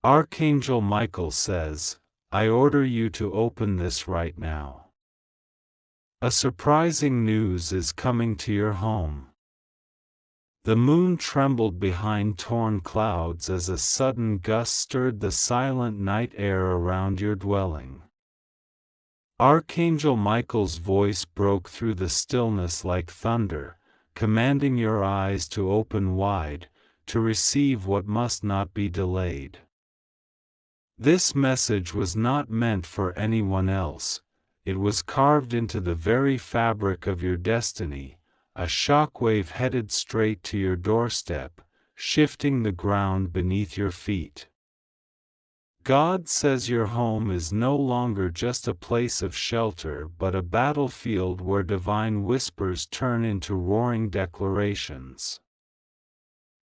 Archangel Michael says, I order you to open this right now. A surprising news is coming to your home. The moon trembled behind torn clouds as a sudden gust stirred the silent night air around your dwelling. Archangel Michael's voice broke through the stillness like thunder, commanding your eyes to open wide, to receive what must not be delayed. This message was not meant for anyone else. It was carved into the very fabric of your destiny, a shockwave headed straight to your doorstep, shifting the ground beneath your feet. God says your home is no longer just a place of shelter but a battlefield where divine whispers turn into roaring declarations.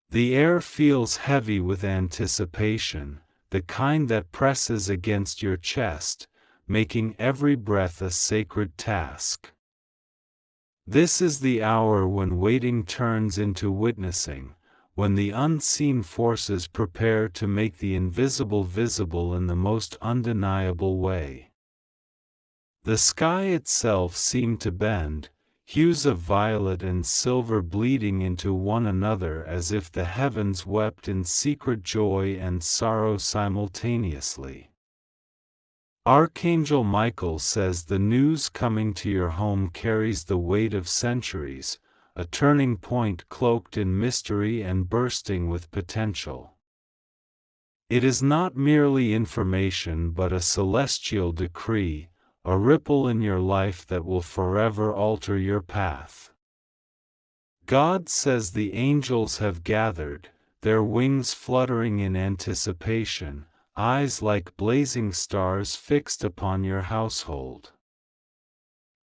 The air feels heavy with anticipation, the kind that presses against your chest, making every breath a sacred task. This is the hour when waiting turns into witnessing, when the unseen forces prepare to make the invisible visible in the most undeniable way. The sky itself seemed to bend, hues of violet and silver bleeding into one another as if the heavens wept in secret joy and sorrow simultaneously. Archangel Michael says the news coming to your home carries the weight of centuries, a turning point cloaked in mystery and bursting with potential. It is not merely information but a celestial decree, a ripple in your life that will forever alter your path. God says the angels have gathered, their wings fluttering in anticipation, eyes like blazing stars fixed upon your household.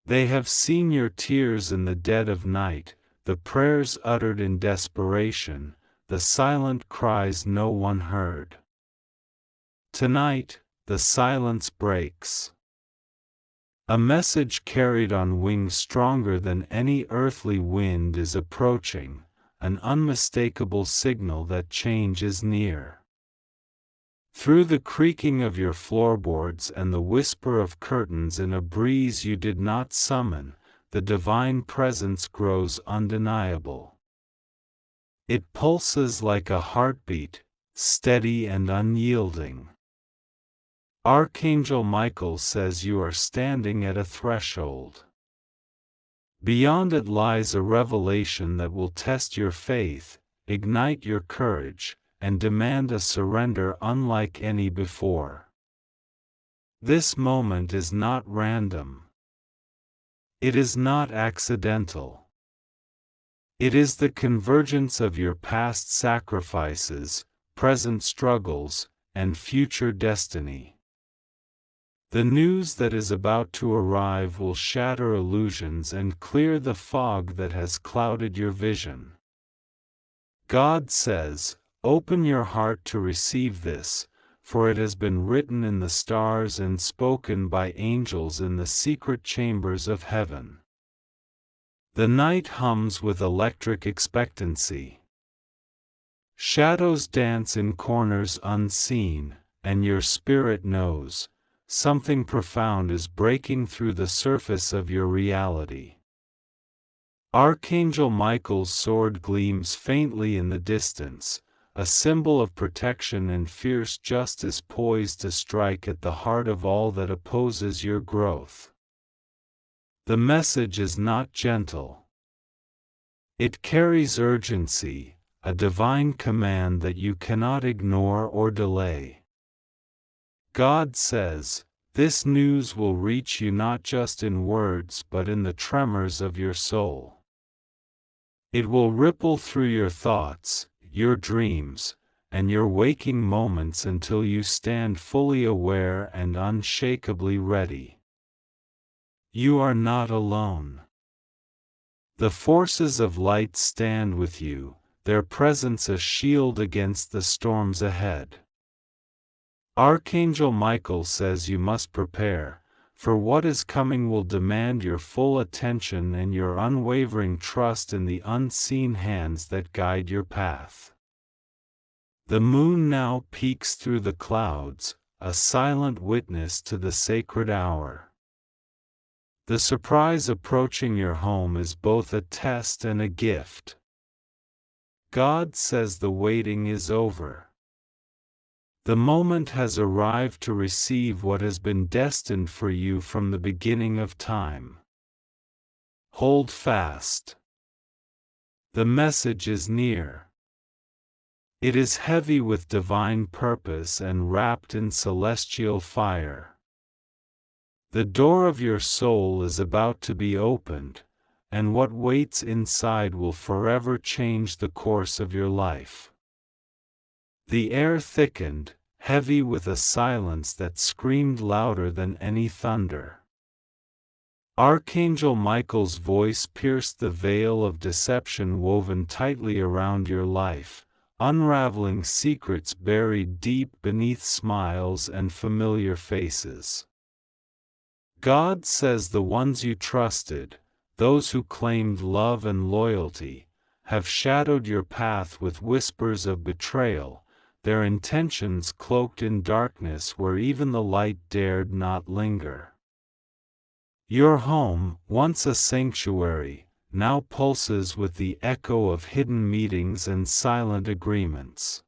They have seen your tears in the dead of night, the prayers uttered in desperation, the silent cries no one heard. Tonight, the silence breaks. A message carried on wings stronger than any earthly wind is approaching, an unmistakable signal that change is near. Through the creaking of your floorboards and the whisper of curtains in a breeze you did not summon, the divine presence grows undeniable. It pulses like a heartbeat, steady and unyielding. Archangel Michael says you are standing at a threshold. Beyond it lies a revelation that will test your faith, ignite your courage, and demand a surrender unlike any before. This moment is not random. It is not accidental. It is the convergence of your past sacrifices, present struggles, and future destiny. The news that is about to arrive will shatter illusions and clear the fog that has clouded your vision. God says, open your heart to receive this, for it has been written in the stars and spoken by angels in the secret chambers of heaven. The night hums with electric expectancy. Shadows dance in corners unseen, and your spirit knows, something profound is breaking through the surface of your reality. Archangel Michael's sword gleams faintly in the distance, a symbol of protection and fierce justice poised to strike at the heart of all that opposes your growth. The message is not gentle. It carries urgency, a divine command that you cannot ignore or delay. God says, this news will reach you not just in words but in the tremors of your soul. It will ripple through your thoughts, your dreams, and your waking moments until you stand fully aware and unshakably ready. You are not alone. The forces of light stand with you, their presence a shield against the storms ahead. Archangel Michael says you must prepare, for what is coming will demand your full attention and your unwavering trust in the unseen hands that guide your path. The moon now peeks through the clouds, a silent witness to the sacred hour. The surprise approaching your home is both a test and a gift. God says the waiting is over. The moment has arrived to receive what has been destined for you from the beginning of time. Hold fast. The message is near. It is heavy with divine purpose and wrapped in celestial fire. The door of your soul is about to be opened, and what waits inside will forever change the course of your life. The air thickened, heavy with a silence that screamed louder than any thunder. Archangel Michael's voice pierced the veil of deception woven tightly around your life, unraveling secrets buried deep beneath smiles and familiar faces. God says the ones you trusted, those who claimed love and loyalty, have shadowed your path with whispers of betrayal, their intentions cloaked in darkness where even the light dared not linger. Your home, once a sanctuary, now pulses with the echo of hidden meetings and silent agreements.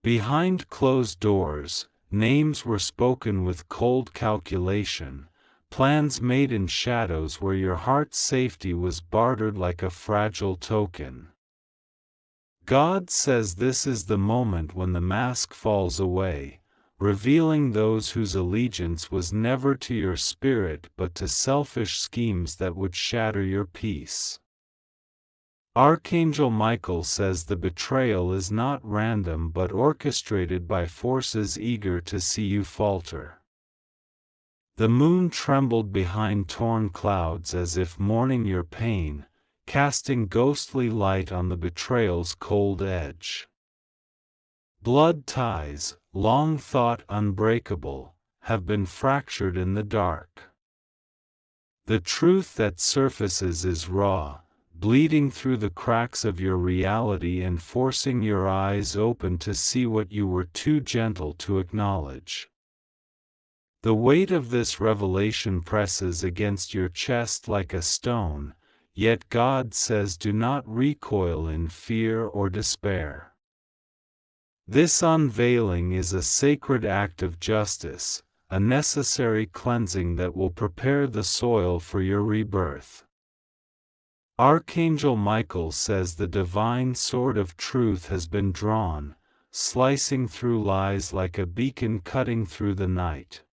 Behind closed doors, names were spoken with cold calculation, plans made in shadows where your heart's safety was bartered like a fragile token. God says this is the moment when the mask falls away, revealing those whose allegiance was never to your spirit but to selfish schemes that would shatter your peace. Archangel Michael says the betrayal is not random but orchestrated by forces eager to see you falter. The moon trembled behind torn clouds as if mourning your pain, casting ghostly light on the betrayal's cold edge. Blood ties, long thought unbreakable, have been fractured in the dark. The truth that surfaces is raw, bleeding through the cracks of your reality and forcing your eyes open to see what you were too gentle to acknowledge. The weight of this revelation presses against your chest like a stone, yet God says do not recoil in fear or despair. This unveiling is a sacred act of justice, a necessary cleansing that will prepare the soil for your rebirth. Archangel Michael says the divine sword of truth has been drawn, slicing through lies like a beacon cutting through the night.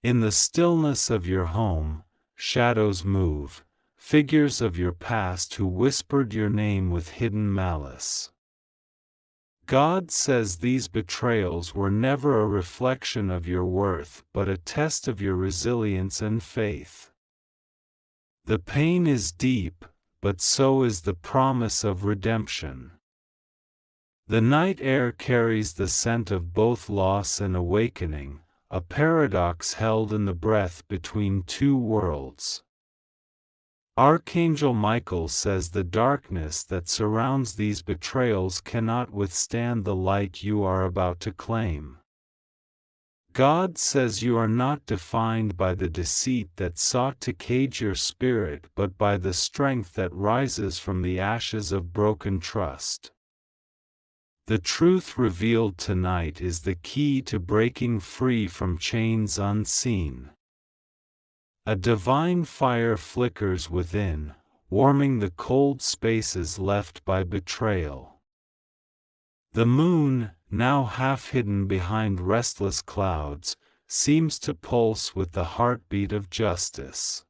In the stillness of your home, shadows move, figures of your past who whispered your name with hidden malice. God says these betrayals were never a reflection of your worth but a test of your resilience and faith. The pain is deep, but so is the promise of redemption. The night air carries the scent of both loss and awakening, a paradox held in the breath between two worlds. Archangel Michael says the darkness that surrounds these betrayals cannot withstand the light you are about to claim. God says you are not defined by the deceit that sought to cage your spirit but by the strength that rises from the ashes of broken trust. The truth revealed tonight is the key to breaking free from chains unseen. A divine fire flickers within, warming the cold spaces left by betrayal. The moon, now half hidden behind restless clouds, seems to pulse with the heartbeat of justice.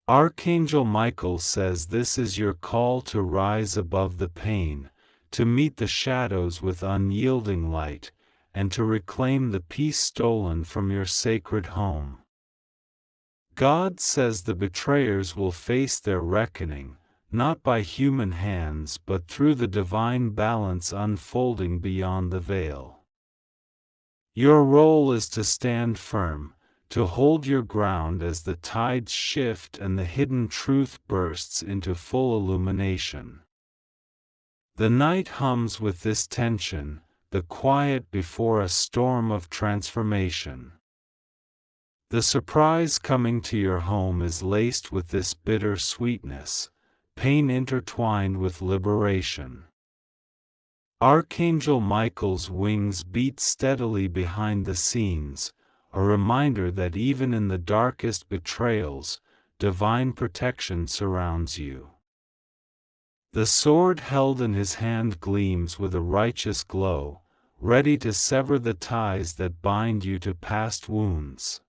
Archangel Michael says this is your call to rise above the pain, to meet the shadows with unyielding light, and to reclaim the peace stolen from your sacred home. God says the betrayers will face their reckoning, not by human hands but through the divine balance unfolding beyond the veil. Your role is to stand firm, to hold your ground as the tides shift and the hidden truth bursts into full illumination. The night hums with this tension, the quiet before a storm of transformation. The surprise coming to your home is laced with this bitter sweetness, pain intertwined with liberation. Archangel Michael's wings beat steadily behind the scenes, a reminder that even in the darkest betrayals, divine protection surrounds you. The sword held in his hand gleams with a righteous glow, ready to sever the ties that bind you to past wounds.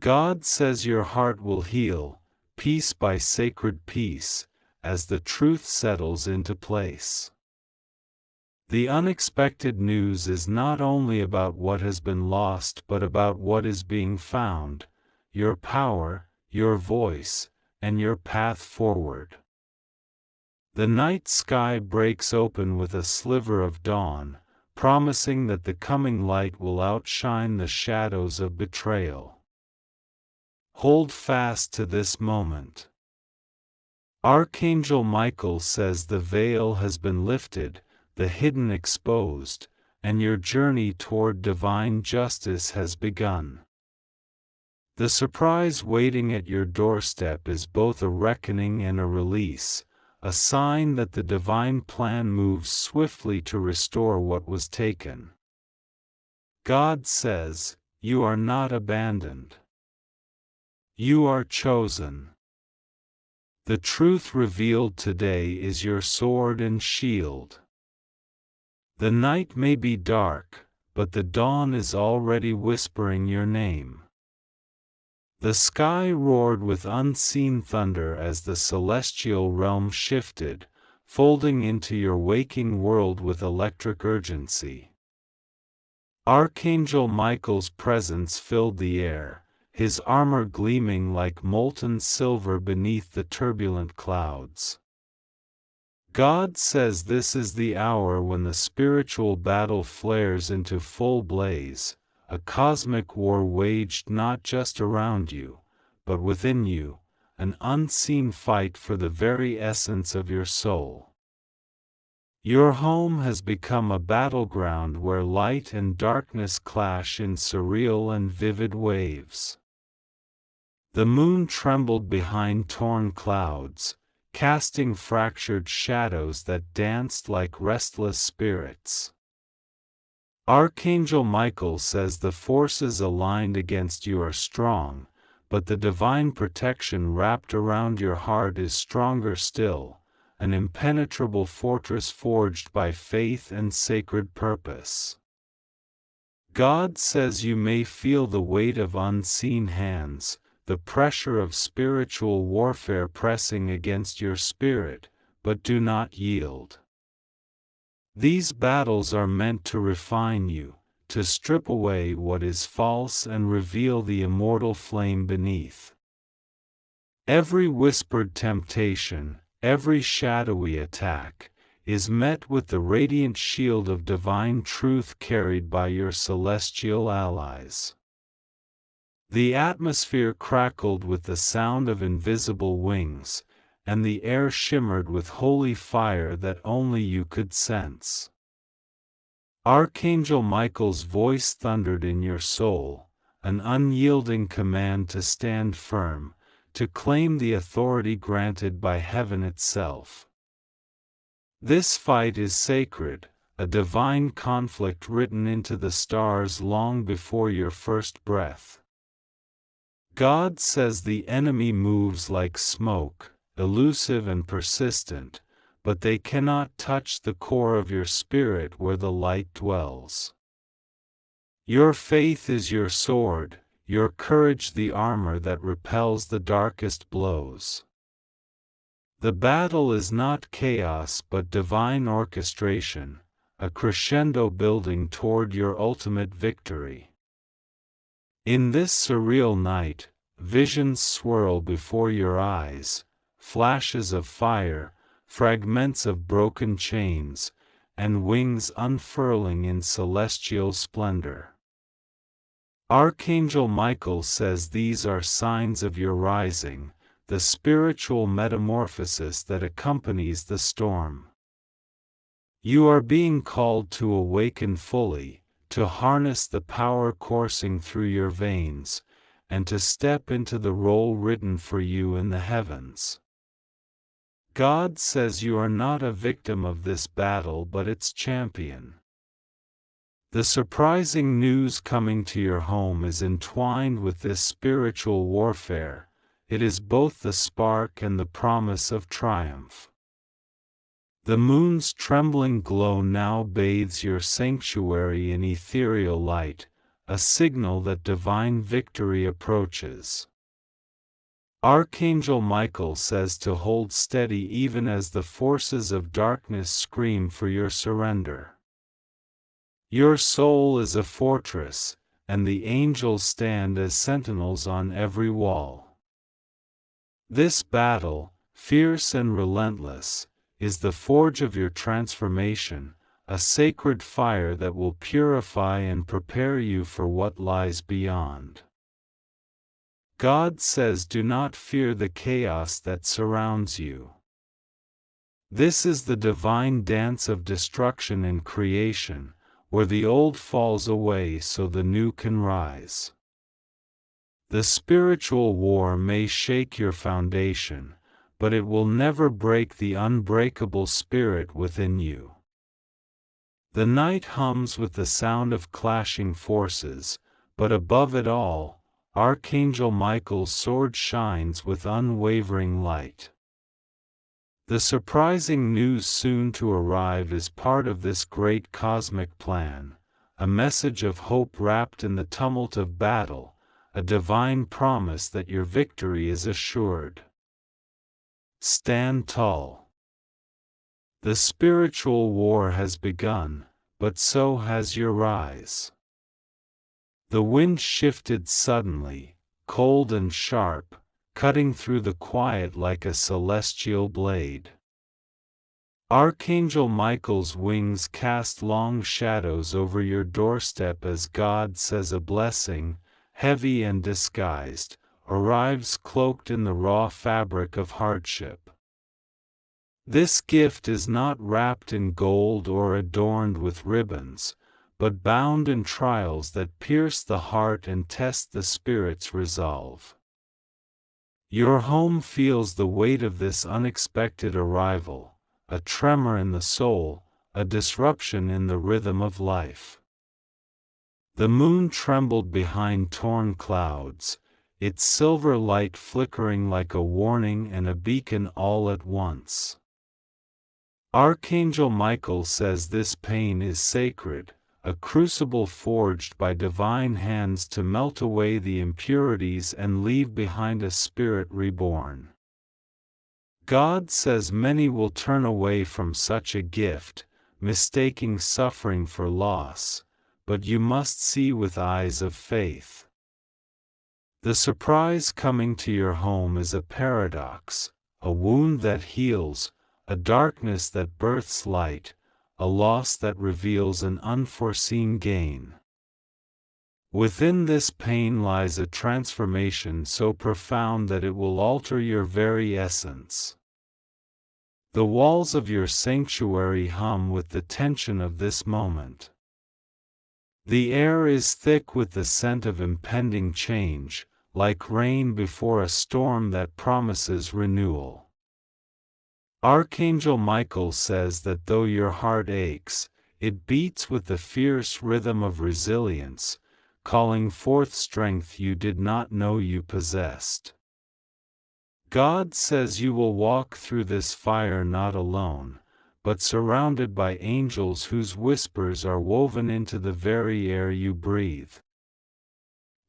God says your heart will heal, piece by sacred piece, as the truth settles into place. The unexpected news is not only about what has been lost but about what is being found, your power, your voice, and your path forward. The night sky breaks open with a sliver of dawn, promising that the coming light will outshine the shadows of betrayal. Hold fast to this moment. Archangel Michael says the veil has been lifted, the hidden exposed, and your journey toward divine justice has begun. The surprise waiting at your doorstep is both a reckoning and a release, a sign that the divine plan moves swiftly to restore what was taken. God says, "You are not abandoned. You are chosen." The truth revealed today is your sword and shield. The night may be dark, but the dawn is already whispering your name. The sky roared with unseen thunder as the celestial realm shifted, folding into your waking world with electric urgency. Archangel Michael's presence filled the air, his armor gleaming like molten silver beneath the turbulent clouds. God says this is the hour when the spiritual battle flares into full blaze, a cosmic war waged not just around you, but within you, an unseen fight for the very essence of your soul. Your home has become a battleground where light and darkness clash in surreal and vivid waves. The moon trembled behind torn clouds, casting fractured shadows that danced like restless spirits. Archangel Michael says the forces aligned against you are strong, but the divine protection wrapped around your heart is stronger still, an impenetrable fortress forged by faith and sacred purpose. God says you may feel the weight of unseen hands, the pressure of spiritual warfare pressing against your spirit, but do not yield. These battles are meant to refine you, to strip away what is false and reveal the immortal flame beneath. Every whispered temptation, every shadowy attack, is met with the radiant shield of divine truth carried by your celestial allies. The atmosphere crackled with the sound of invisible wings, and the air shimmered with holy fire that only you could sense. Archangel Michael's voice thundered in your soul, an unyielding command to stand firm, to claim the authority granted by heaven itself. This fight is sacred, a divine conflict written into the stars long before your first breath. God says the enemy moves like smoke, elusive and persistent, but they cannot touch the core of your spirit where the light dwells. Your faith is your sword, your courage the armor that repels the darkest blows. The battle is not chaos but divine orchestration, a crescendo building toward your ultimate victory. In this surreal night, visions swirl before your eyes, flashes of fire, fragments of broken chains, and wings unfurling in celestial splendor. Archangel Michael says these are signs of your rising, the spiritual metamorphosis that accompanies the storm. You are being called to awaken fully, to harness the power coursing through your veins, and to step into the role written for you in the heavens. God says you are not a victim of this battle but its champion. The surprising news coming to your home is entwined with this spiritual warfare. It is both the spark and the promise of triumph. The moon's trembling glow now bathes your sanctuary in ethereal light, a signal that divine victory approaches. Archangel Michael says to hold steady even as the forces of darkness scream for your surrender. Your soul is a fortress, and the angels stand as sentinels on every wall. This battle, fierce and relentless, is the forge of your transformation, a sacred fire that will purify and prepare you for what lies beyond. God says, do not fear the chaos that surrounds you. This is the divine dance of destruction and creation, where the old falls away so the new can rise. The spiritual war may shake your foundation, but it will never break the unbreakable spirit within you. The night hums with the sound of clashing forces, but above it all, Archangel Michael's sword shines with unwavering light. The surprising news soon to arrive is part of this great cosmic plan, a message of hope wrapped in the tumult of battle, a divine promise that your victory is assured. Stand tall. The spiritual war has begun, but so has your rise. The wind shifted suddenly, cold and sharp, cutting through the quiet like a celestial blade. Archangel Michael's wings cast long shadows over your doorstep as God says a blessing, heavy and disguised, arrives cloaked in the raw fabric of hardship. This gift is not wrapped in gold or adorned with ribbons, but bound in trials that pierce the heart and test the spirit's resolve. Your home feels the weight of this unexpected arrival, a tremor in the soul, a disruption in the rhythm of life. The moon trembled behind torn clouds, its silver light flickering like a warning and a beacon all at once. Archangel Michael says this pain is sacred, a crucible forged by divine hands to melt away the impurities and leave behind a spirit reborn. God says many will turn away from such a gift, mistaking suffering for loss, but you must see with eyes of faith. The surprise coming to your home is a paradox, a wound that heals, a darkness that births light, a loss that reveals an unforeseen gain. Within this pain lies a transformation so profound that it will alter your very essence. The walls of your sanctuary hum with the tension of this moment. The air is thick with the scent of impending change, like rain before a storm that promises renewal. Archangel Michael says that though your heart aches, it beats with the fierce rhythm of resilience, calling forth strength you did not know you possessed. God says you will walk through this fire not alone, but surrounded by angels whose whispers are woven into the very air you breathe.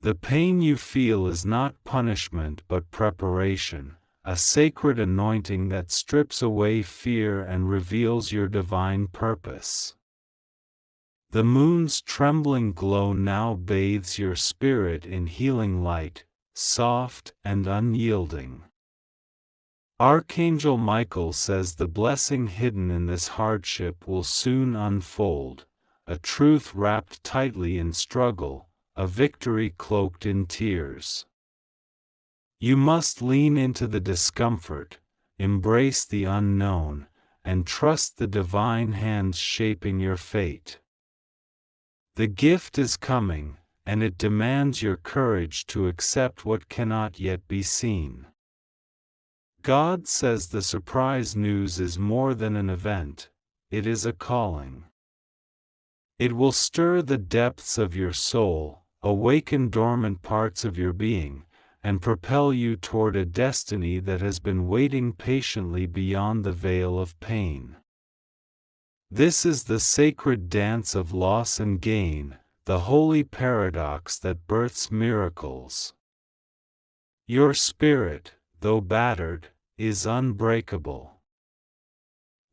The pain you feel is not punishment but preparation, a sacred anointing that strips away fear and reveals your divine purpose. The moon's trembling glow now bathes your spirit in healing light, soft and unyielding. Archangel Michael says the blessing hidden in this hardship will soon unfold, a truth wrapped tightly in struggle, a victory cloaked in tears. You must lean into the discomfort, embrace the unknown, and trust the divine hands shaping your fate. The gift is coming, and it demands your courage to accept what cannot yet be seen. God says the surprise news is more than an event, it is a calling. It will stir the depths of your soul, awaken dormant parts of your being, and propel you toward a destiny that has been waiting patiently beyond the veil of pain. This is the sacred dance of loss and gain, the holy paradox that births miracles. Your spirit, though battered, is unbreakable.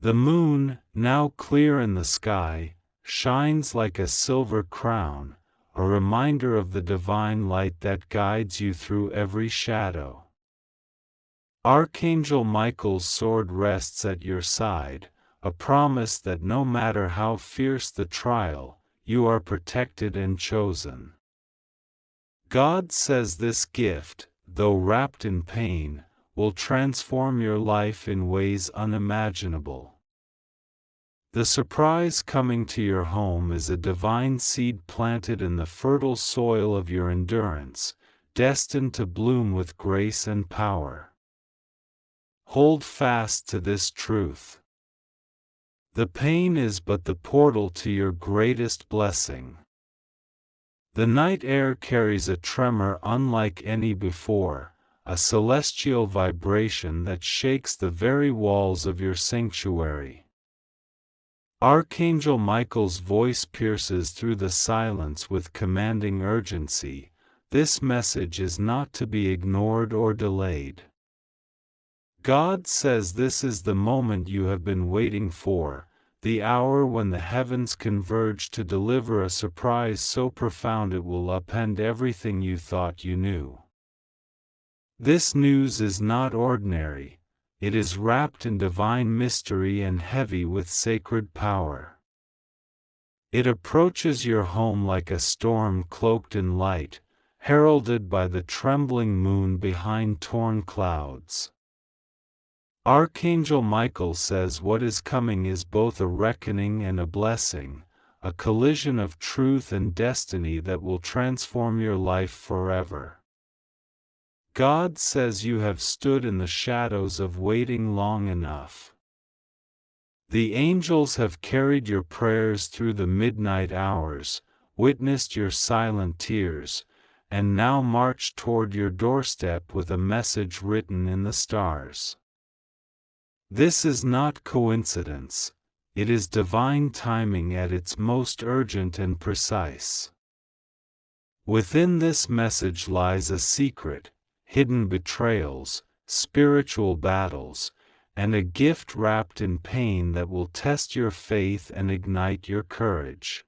The moon, now clear in the sky, shines like a silver crown, a reminder of the divine light that guides you through every shadow. Archangel Michael's sword rests at your side, a promise that no matter how fierce the trial, you are protected and chosen. God says this gift, though wrapped in pain, will transform your life in ways unimaginable. The surprise coming to your home is a divine seed planted in the fertile soil of your endurance, destined to bloom with grace and power. Hold fast to this truth. The pain is but the portal to your greatest blessing. The night air carries a tremor unlike any before, a celestial vibration that shakes the very walls of your sanctuary. Archangel Michael's voice pierces through the silence with commanding urgency. This message is not to be ignored or delayed. God says this is the moment you have been waiting for, the hour when the heavens converge to deliver a surprise so profound it will upend everything you thought you knew. This news is not ordinary. It is wrapped in divine mystery and heavy with sacred power. It approaches your home like a storm cloaked in light, heralded by the trembling moon behind torn clouds. Archangel Michael says what is coming is both a reckoning and a blessing, a collision of truth and destiny that will transform your life forever. God says you have stood in the shadows of waiting long enough. The angels have carried your prayers through the midnight hours, witnessed your silent tears, and now march toward your doorstep with a message written in the stars. This is not coincidence, it is divine timing at its most urgent and precise. Within this message lies a secret, hidden betrayals, spiritual battles, and a gift wrapped in pain that will test your faith and ignite your courage.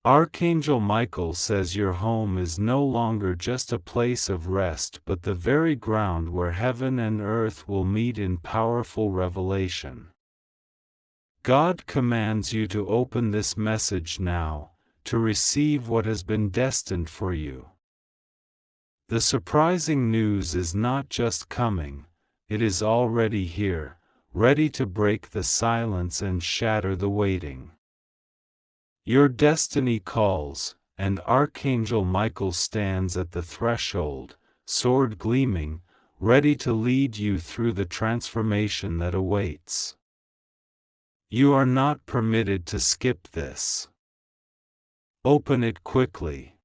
Archangel Michael says your home is no longer just a place of rest but the very ground where heaven and earth will meet in powerful revelation. God commands you to open this message now, to receive what has been destined for you. The surprising news is not just coming, it is already here, ready to break the silence and shatter the waiting. Your destiny calls, and Archangel Michael stands at the threshold, sword gleaming, ready to lead you through the transformation that awaits. You are not permitted to skip this. Open it quickly.